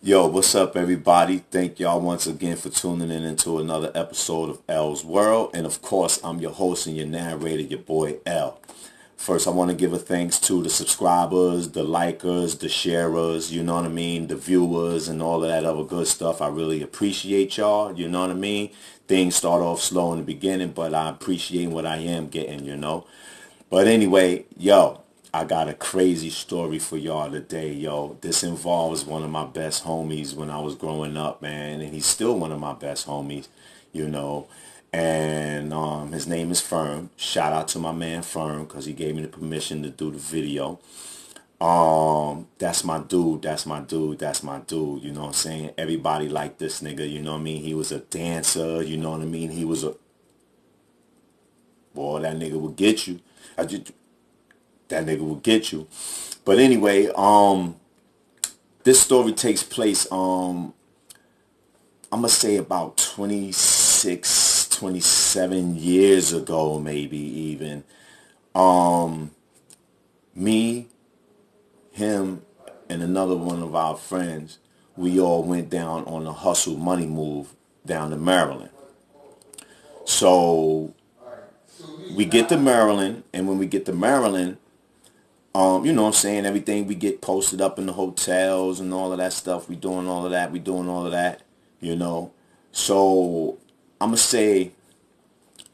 Yo, what's up, everybody? Thank y'all once again for tuning in into another episode of L's World. And of course, I'm your host and your narrator, your boy L. First, I want to give a thanks to the subscribers, the likers, the sharers, you know what I mean, the viewers, and all of that other good stuff. I really appreciate y'all, you know what I mean? Things start off slow in the beginning, but I appreciate what I am getting. But anyway, yo, I got a crazy story for y'all today, yo. This involves one of my best homies when I was growing up, man, and he's still one of my best homies, you know. And his name is Fern. Shout out to my man Fern because he gave me the permission to do the video. That's my dude, that's my dude, that's my dude, you know what I'm saying? Everybody liked this nigga, you know what I mean? He was a dancer, you know what I mean? He was a, boy, that nigga would get you. That nigga will get you. But anyway, this story takes place, I'm gonna say about 26, 27 years ago, maybe even. Me, him, and another one of our friends, we all went down on a hustle money move down to Maryland. So we get to Maryland, and when we get to Maryland, you know what I'm saying, everything we get posted up in the hotels and all of that stuff. We doing all of that. We doing all of that, you know. So I'm going to say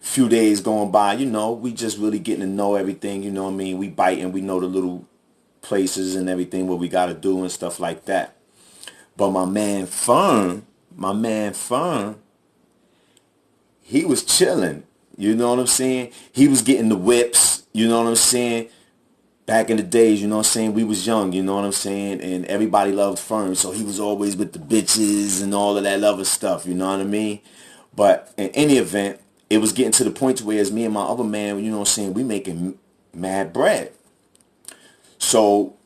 few days going by, you know, we just really getting to know everything, you know what I mean? We biting, we know the little places and everything what we got to do and stuff like that. But my man Fern, he was chilling. You know what I'm saying? He was getting the whips, you know what I'm saying? Back in the days, you know what I'm saying, we was young, you know what I'm saying, and everybody loved Fern, so he was always with the bitches and all of that other stuff, you know what I mean? But in any event, it was getting to the point to where as me and my other man, you know what I'm saying, we making mad bread. So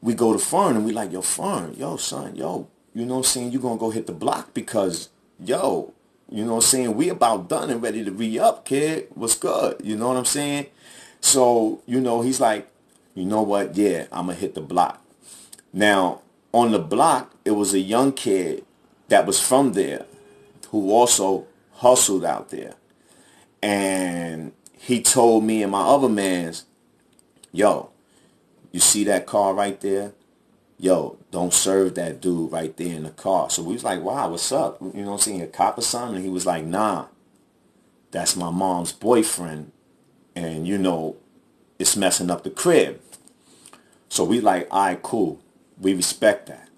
we go to Fern and we like, yo, Fern, yo, son, yo, you know what I'm saying, you gonna go hit the block because, yo, you know what I'm saying, we about done and ready to re-up, kid. What's good? You know what I'm saying? So, you know, he's like, you know what? Yeah, I'm going to hit the block. Now, on the block, it was a young kid that was from there who also hustled out there. And he told me and my other mans, yo, you see that car right there? Yo, don't serve that dude right there in the car. So we was like, wow, what's up? You know what I'm saying? A cop or something? And he was like, nah, that's my mom's boyfriend. And, you know, it's messing up the crib. So we like, all right, cool. We respect that.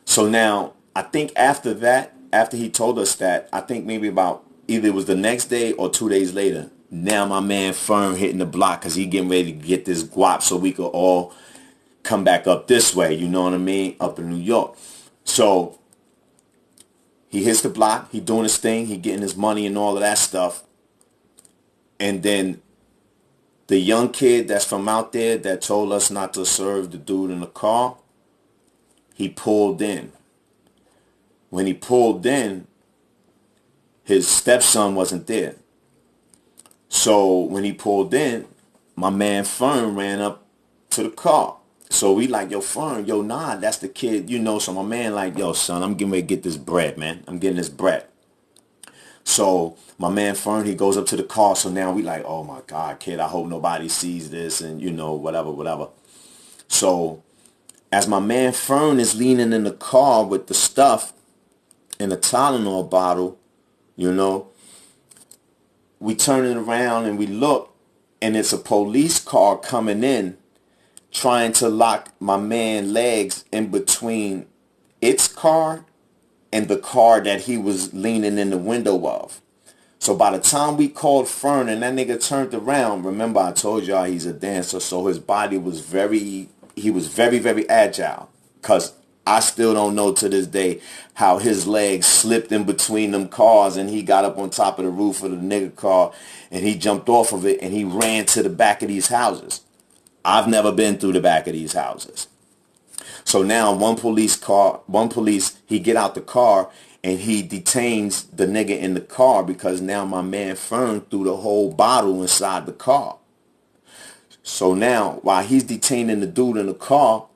So now, I think after that, after he told us that, I think maybe about either it was the next day or 2 days later, now my man Fern hitting the block because he getting ready to get this guap so we could all come back up this way, you know what I mean, up in New York. So he hits the block, he doing his thing, he getting his money and all of that stuff. And then the young kid that's from out there that told us not to serve the dude in the car, he pulled in. When he pulled in, his stepson wasn't there. So when he pulled in, my man Fern ran up to the car. So we like, yo, Fern, yo, nah, that's the kid, you know. So my man like, yo, son, I'm getting ready to get this bread, man. I'm getting this bread. So my man Fern, he goes up to the car. So now we like, oh my God, kid, I hope nobody sees this and, you know, whatever. So as my man Fern is leaning in the car with the stuff in a Tylenol bottle, you know, we turn it around and we look and it's a police car coming in trying to lock my man legs in between its car and the car that he was leaning in the window of. So by the time we called Fern and that nigga turned around, remember I told y'all he's a dancer, so his body was he was very, very agile. Because I still don't know to this day how his legs slipped in between them cars and he got up on top of the roof of the nigga car and he jumped off of it and he ran to the back of these houses. I've never been through the back of these houses. So now one police, he get out the car and he detains the nigga in the car because now my man Fern threw the whole bottle inside the car. So now while he's detaining the dude in the car,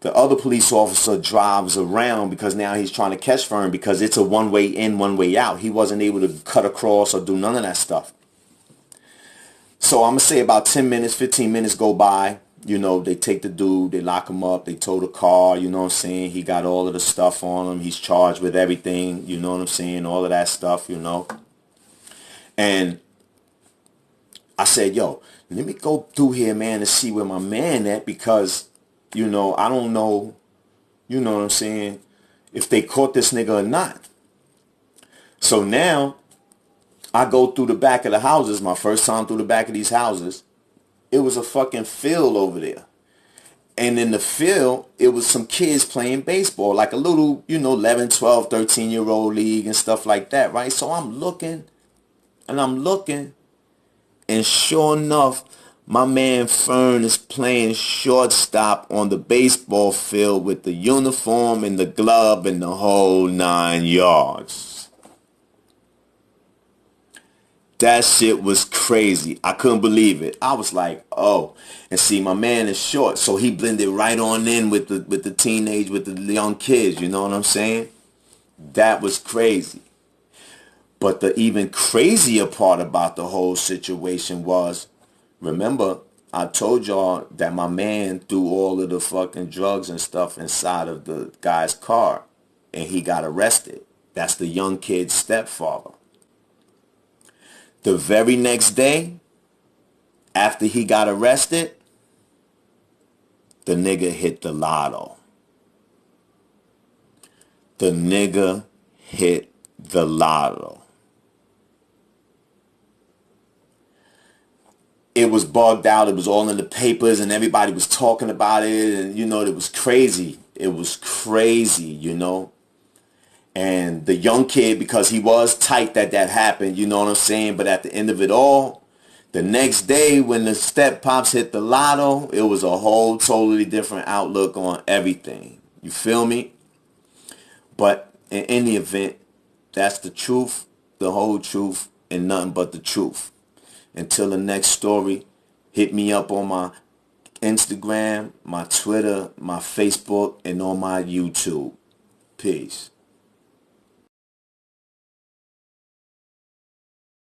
The other police officer drives around because now he's trying to catch Fern because it's a one-way in, one-way out. He wasn't able to cut across or do none of that stuff. So I'm going to say about 10 minutes, 15 minutes go by. You know, they take the dude, they lock him up, they tow the car, you know what I'm saying? He got all of the stuff on him. He's charged with everything, you know what I'm saying? All of that stuff, you know. And I said, yo, let me go through here, man, and see where my man at because, you know, I don't know, you know what I'm saying, if they caught this nigga or not. So now I go through the back of the houses, my first time through the back of these houses. It was a fucking field over there. And in the field, it was some kids playing baseball, like a little, you know, 11, 12, 13-year-old league and stuff like that, right? So I'm looking, and sure enough, my man Fern is playing shortstop on the baseball field with the uniform and the glove and the whole 9 yards. That shit was crazy. I couldn't believe it. I was like, oh. And see, my man is short, so he blended right on in with the teenage, with the young kids, you know what I'm saying? That was crazy. But the even crazier part about the whole situation was, remember, I told y'all that my man threw all of the fucking drugs and stuff inside of the guy's car, and he got arrested. That's the young kid's stepfather. The very next day, after he got arrested, the nigga hit the lotto. The nigga hit the lotto. It was bugged out. It was all in the papers and everybody was talking about it. And, you know, it was crazy. It was crazy, you know. And the young kid, because he was tight that happened, you know what I'm saying? But at the end of it all, the next day when the step pops hit the lotto, it was a whole totally different outlook on everything. You feel me? But in any event, that's the truth, the whole truth, and nothing but the truth. Until the next story, hit me up on my Instagram, my Twitter, my Facebook, and on my YouTube. Peace.